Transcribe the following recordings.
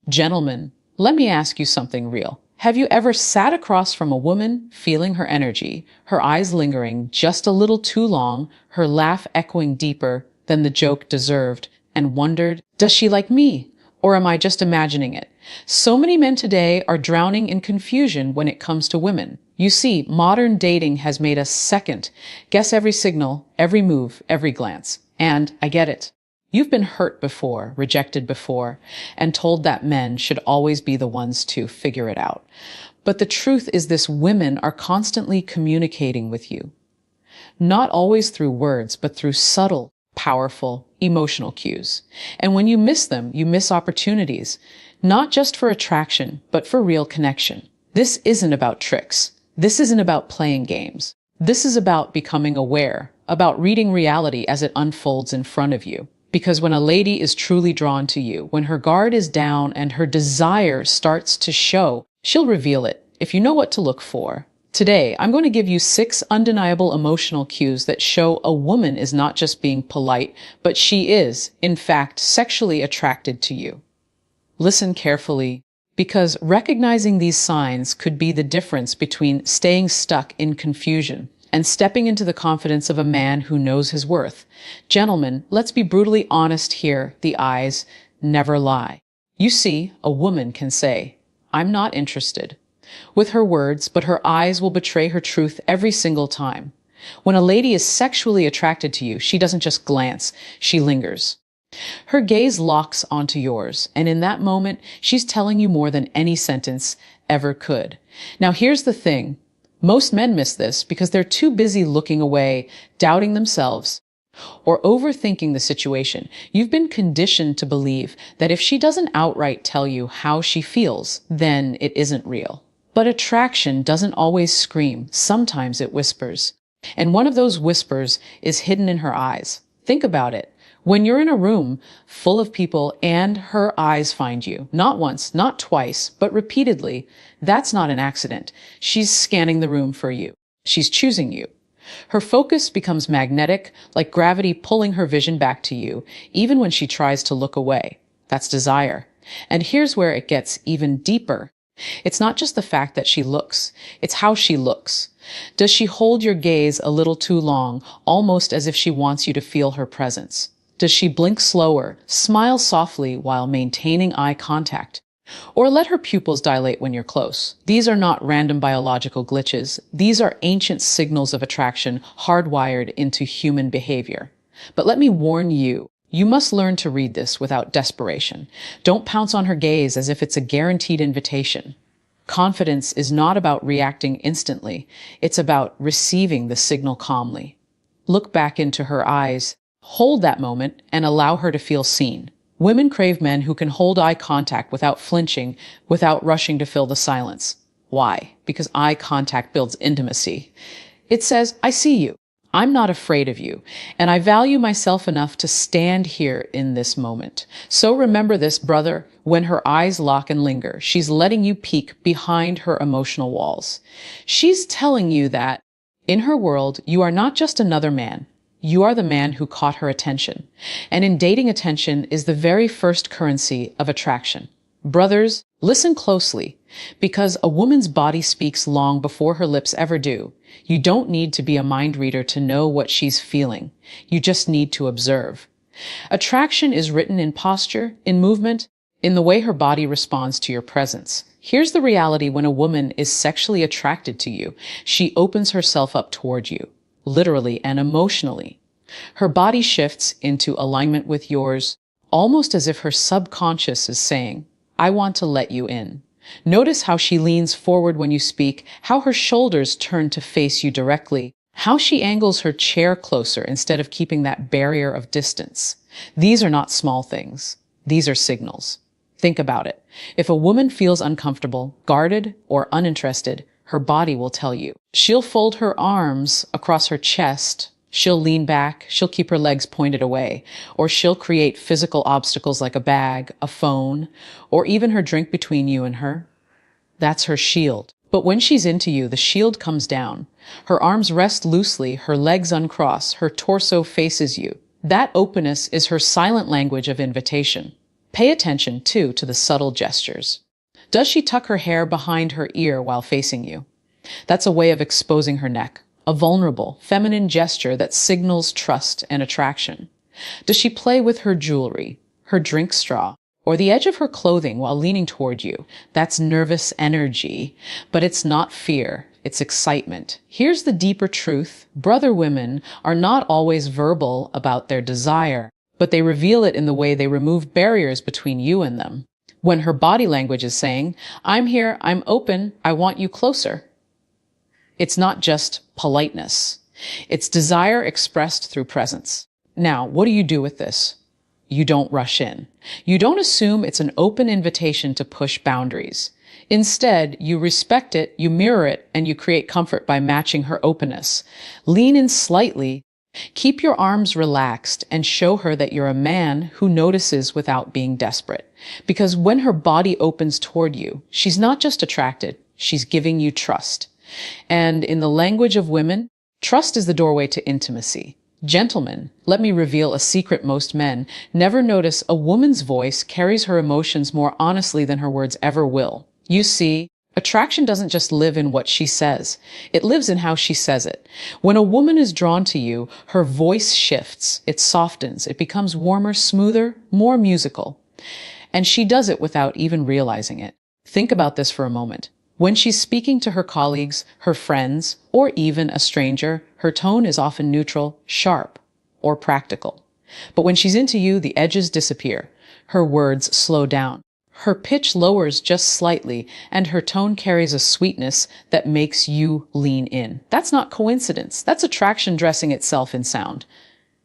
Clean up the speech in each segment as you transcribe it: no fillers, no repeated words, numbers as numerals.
Gentlemen, let me ask you something real. Have you ever sat across from a woman, feeling her energy, her eyes lingering just a little too long, her laugh echoing deeper than the joke deserved, and wondered, does she like me? Or am I just imagining it? So many men today are drowning in confusion when it comes to women. You see, modern dating has made us second, guess every signal, every move, every glance. And I get it. You've been hurt before, rejected before, and told that men should always be the ones to figure it out. But the truth is this: women are constantly communicating with you. Not always through words, but through subtle, powerful, emotional cues. And when you miss them, you miss opportunities, not just for attraction, but for real connection. This isn't about tricks. This isn't about playing games. This is about becoming aware, about reading reality as it unfolds in front of you. Because when a lady is truly drawn to you, when her guard is down and her desire starts to show, she'll reveal it if you know what to look for. Today, I'm going to give you 6 undeniable emotional cues that show a woman is not just being polite, but she is, in fact, sexually attracted to you. Listen carefully, because recognizing these signs could be the difference between staying stuck in confusion and stepping into the confidence of a man who knows his worth. Gentlemen, let's be brutally honest here. The eyes never lie. You see, a woman can say, "I'm not interested," with her words, but her eyes will betray her truth every single time. When a lady is sexually attracted to you, she doesn't just glance, she lingers. Her gaze locks onto yours, and in that moment, she's telling you more than any sentence ever could. Now, here's the thing. Most men miss this because they're too busy looking away, doubting themselves, or overthinking the situation. You've been conditioned to believe that if she doesn't outright tell you how she feels, then it isn't real. But attraction doesn't always scream. Sometimes it whispers. And one of those whispers is hidden in her eyes. Think about it. When you're in a room full of people and her eyes find you, not once, not twice, but repeatedly, that's not an accident. She's scanning the room for you. She's choosing you. Her focus becomes magnetic, like gravity pulling her vision back to you, even when she tries to look away. That's desire. And here's where it gets even deeper. It's not just the fact that she looks, it's how she looks. Does she hold your gaze a little too long, almost as if she wants you to feel her presence? Does she blink slower, smile softly while maintaining eye contact? Or let her pupils dilate when you're close? These are not random biological glitches. These are ancient signals of attraction hardwired into human behavior. But let me warn you, you must learn to read this without desperation. Don't pounce on her gaze as if it's a guaranteed invitation. Confidence is not about reacting instantly. It's about receiving the signal calmly. Look back into her eyes. Hold that moment and allow her to feel seen. Women crave men who can hold eye contact without flinching, without rushing to fill the silence. Why? Because eye contact builds intimacy. It says, "I see you. I'm not afraid of you, and I value myself enough to stand here in this moment." So remember this, brother. When her eyes lock and linger, she's letting you peek behind her emotional walls. She's telling you that, in her world, you are not just another man. You are the man who caught her attention. And in dating, attention is the very first currency of attraction. Brothers, listen closely, because a woman's body speaks long before her lips ever do. You don't need to be a mind reader to know what she's feeling. You just need to observe. Attraction is written in posture, in movement, in the way her body responds to your presence. Here's the reality: when a woman is sexually attracted to you, she opens herself up toward you, literally and emotionally. Her body shifts into alignment with yours, almost as if her subconscious is saying, "I want to let you in." Notice how she leans forward when you speak, how her shoulders turn to face you directly, how she angles her chair closer instead of keeping that barrier of distance. These are not small things. These are signals. Think about it. If a woman feels uncomfortable, guarded, or uninterested, her body will tell you. She'll fold her arms across her chest, she'll lean back, she'll keep her legs pointed away, or she'll create physical obstacles like a bag, a phone, or even her drink between you and her. That's her shield. But when she's into you, the shield comes down. Her arms rest loosely, her legs uncross, her torso faces you. That openness is her silent language of invitation. Pay attention, too, to the subtle gestures. Does she tuck her hair behind her ear while facing you? That's a way of exposing her neck, a vulnerable, feminine gesture that signals trust and attraction. Does she play with her jewelry, her drink straw, or the edge of her clothing while leaning toward you? That's nervous energy, but it's not fear, it's excitement. Here's the deeper truth. Brother women are not always verbal about their desire, but they reveal it in the way they remove barriers between you and them. When her body language is saying, "I'm here, I'm open, I want you closer," it's not just politeness. It's desire expressed through presence. Now, what do you do with this? You don't rush in. You don't assume it's an open invitation to push boundaries. Instead, you respect it, you mirror it, and you create comfort by matching her openness. Lean in slightly. Keep your arms relaxed and show her that you're a man who notices without being desperate. Because when her body opens toward you, she's not just attracted, she's giving you trust. And in the language of women, trust is the doorway to intimacy. Gentlemen, let me reveal a secret most men never notice. A woman's voice carries her emotions more honestly than her words ever will. You see, attraction doesn't just live in what she says. It lives in how she says it. When a woman is drawn to you, her voice shifts, it softens, it becomes warmer, smoother, more musical. And she does it without even realizing it. Think about this for a moment. When she's speaking to her colleagues, her friends, or even a stranger, her tone is often neutral, sharp, or practical. But when she's into you, the edges disappear. Her words slow down. Her pitch lowers just slightly, and her tone carries a sweetness that makes you lean in. That's not coincidence. That's attraction dressing itself in sound.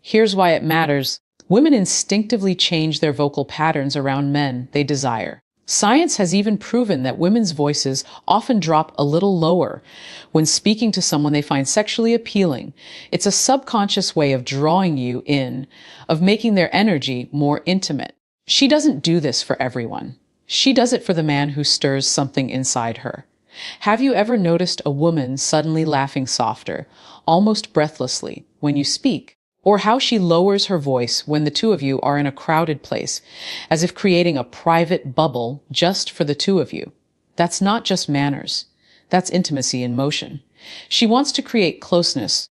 Here's why it matters. Women instinctively change their vocal patterns around men they desire. Science has even proven that women's voices often drop a little lower when speaking to someone they find sexually appealing. It's a subconscious way of drawing you in, of making their energy more intimate. She doesn't do this for everyone. She does it for the man who stirs something inside her. Have you ever noticed a woman suddenly laughing softer, almost breathlessly, when you speak? Or how she lowers her voice when the two of you are in a crowded place, as if creating a private bubble just for the two of you? That's not just manners. That's intimacy in motion. She wants to create closeness,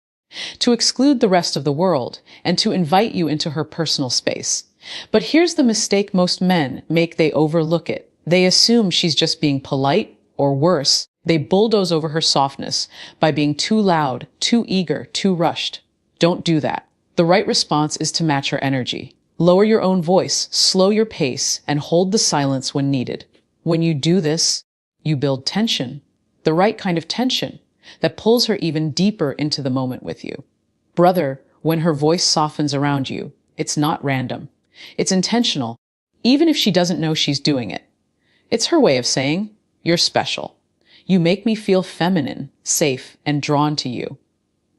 to exclude the rest of the world, and to invite you into her personal space. But here's the mistake most men make. They overlook it. They assume she's just being polite, or worse, they bulldoze over her softness by being too loud, too eager, too rushed. Don't do that. The right response is to match her energy. Lower your own voice, slow your pace, and hold the silence when needed. When you do this, you build tension, the right kind of tension that pulls her even deeper into the moment with you. Brother, when her voice softens around you, it's not random. It's intentional, even if she doesn't know she's doing it. It's her way of saying, "You're special. You make me feel feminine, safe, and drawn to you."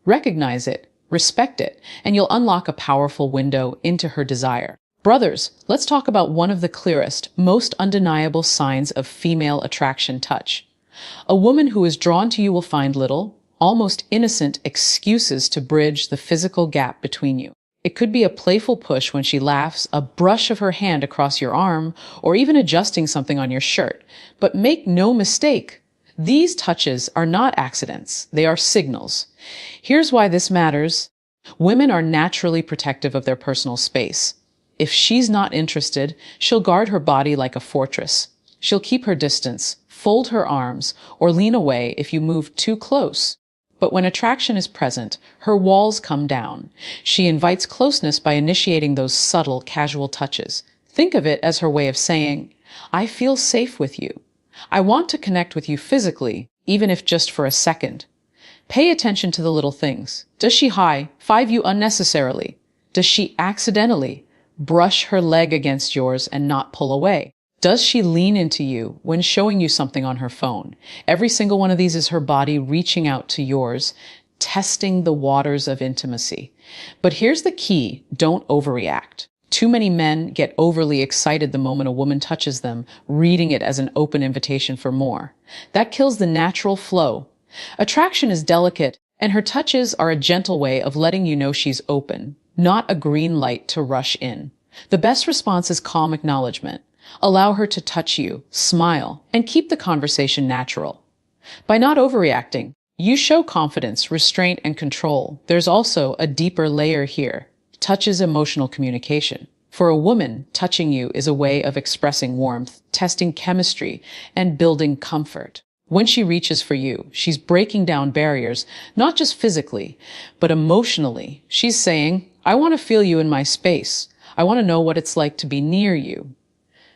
Recognize it. Respect it, and you'll unlock a powerful window into her desire. Brothers, let's talk about one of the clearest, most undeniable signs of female attraction: touch. A woman who is drawn to you will find little, almost innocent excuses to bridge the physical gap between you. It could be a playful push when she laughs, a brush of her hand across your arm, or even adjusting something on your shirt. But make no mistake, these touches are not accidents, they are signals. Here's why this matters. Women are naturally protective of their personal space. If she's not interested, she'll guard her body like a fortress. She'll keep her distance, fold her arms, or lean away if you move too close. But when attraction is present, her walls come down. She invites closeness by initiating those subtle, casual touches. Think of it as her way of saying, "I feel safe with you. I want to connect with you physically, even if just for a second." Pay attention to the little things. Does she high-five you unnecessarily? Does she accidentally brush her leg against yours and not pull away? Does she lean into you when showing you something on her phone? Every single one of these is her body reaching out to yours, testing the waters of intimacy. But here's the key: don't overreact. Too many men get overly excited the moment a woman touches them, reading it as an open invitation for more. That kills the natural flow. Attraction is delicate, and her touches are a gentle way of letting you know she's open, not a green light to rush in. The best response is calm acknowledgement. Allow her to touch you, smile, and keep the conversation natural. By not overreacting, you show confidence, restraint, and control. There's also a deeper layer here. Touch is emotional communication. For a woman, touching you is a way of expressing warmth, testing chemistry, and building comfort. When she reaches for you, she's breaking down barriers, not just physically, but emotionally. She's saying, I want to feel you in my space. I want to know what it's like to be near you.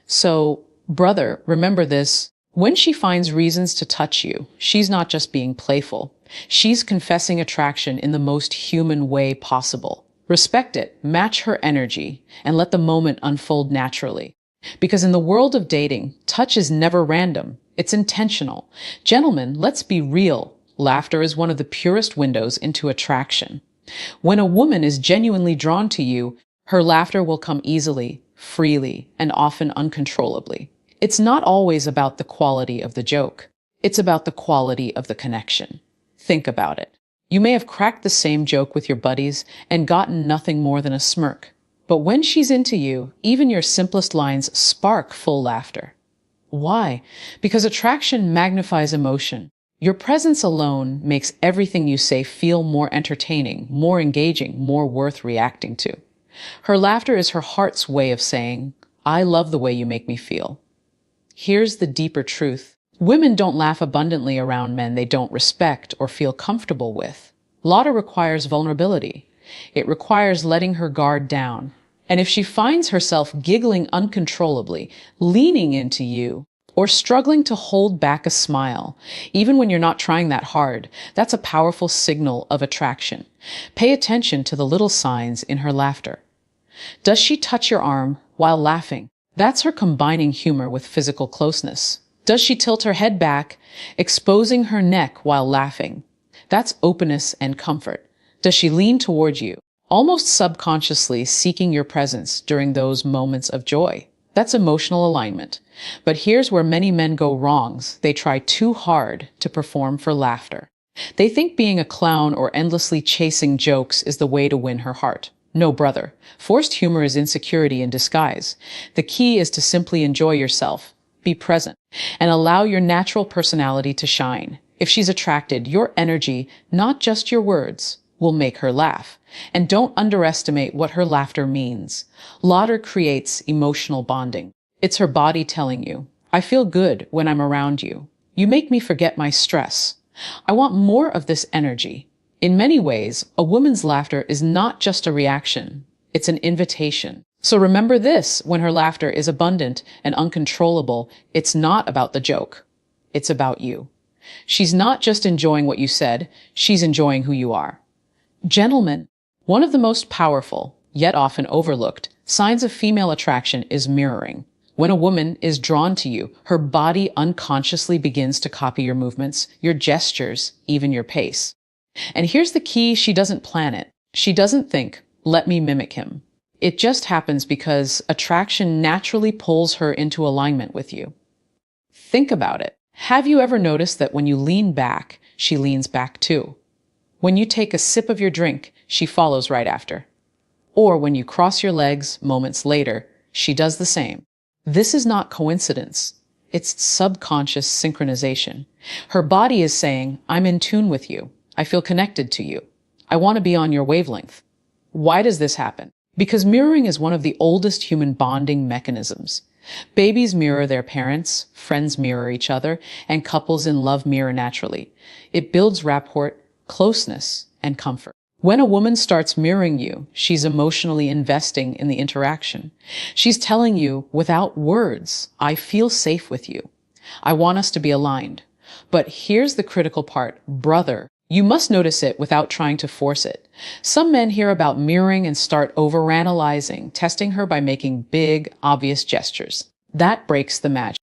So, brother, remember this. When she finds reasons to touch you, she's not just being playful. She's confessing attraction in the most human way possible. Respect it, match her energy, and let the moment unfold naturally. Because in the world of dating, touch is never random. It's intentional. Gentlemen, let's be real. Laughter is one of the purest windows into attraction. When a woman is genuinely drawn to you, her laughter will come easily, freely, and often uncontrollably. It's not always about the quality of the joke. It's about the quality of the connection. Think about it. You may have cracked the same joke with your buddies and gotten nothing more than a smirk. But when she's into you, even your simplest lines spark full laughter. Why? Because attraction magnifies emotion. Your presence alone makes everything you say feel more entertaining, more engaging, more worth reacting to. Her laughter is her heart's way of saying, I love the way you make me feel. Here's the deeper truth. Women don't laugh abundantly around men they don't respect or feel comfortable with. Laughter requires vulnerability. It requires letting her guard down. And if she finds herself giggling uncontrollably, leaning into you, or struggling to hold back a smile, even when you're not trying that hard, that's a powerful signal of attraction. Pay attention to the little signs in her laughter. Does she touch your arm while laughing? That's her combining humor with physical closeness. Does she tilt her head back, exposing her neck while laughing? That's openness and comfort. Does she lean toward you, almost subconsciously seeking your presence during those moments of joy? That's emotional alignment. But here's where many men go wrong. They try too hard to perform for laughter. They think being a clown or endlessly chasing jokes is the way to win her heart. No, brother. Forced humor is insecurity in disguise. The key is to simply enjoy yourself, be present, and allow your natural personality to shine. If she's attracted, your energy, not just your words, will make her laugh. And don't underestimate what her laughter means. Laughter creates emotional bonding. It's her body telling you, I feel good when I'm around you. You make me forget my stress. I want more of this energy. In many ways, a woman's laughter is not just a reaction. It's an invitation. So remember this, when her laughter is abundant and uncontrollable, it's not about the joke. It's about you. She's not just enjoying what you said, she's enjoying who you are. Gentlemen, one of the most powerful, yet often overlooked, signs of female attraction is mirroring. When a woman is drawn to you, her body unconsciously begins to copy your movements, your gestures, even your pace. And here's the key, she doesn't plan it. She doesn't think, let me mimic him. It just happens because attraction naturally pulls her into alignment with you. Think about it. Have you ever noticed that when you lean back, she leans back too? When you take a sip of your drink, she follows right after. Or when you cross your legs moments later, she does the same. This is not coincidence. It's subconscious synchronization. Her body is saying, I'm in tune with you. I feel connected to you. I want to be on your wavelength. Why does this happen? Because mirroring is one of the oldest human bonding mechanisms. Babies mirror their parents, friends mirror each other, and couples in love mirror naturally. It builds rapport, closeness, and comfort. When a woman starts mirroring you, she's emotionally investing in the interaction. She's telling you, without words, I feel safe with you. I want us to be aligned. But here's the critical part, brother. You must notice it without trying to force it. Some men hear about mirroring and start overanalyzing, testing her by making big, obvious gestures. That breaks the magic.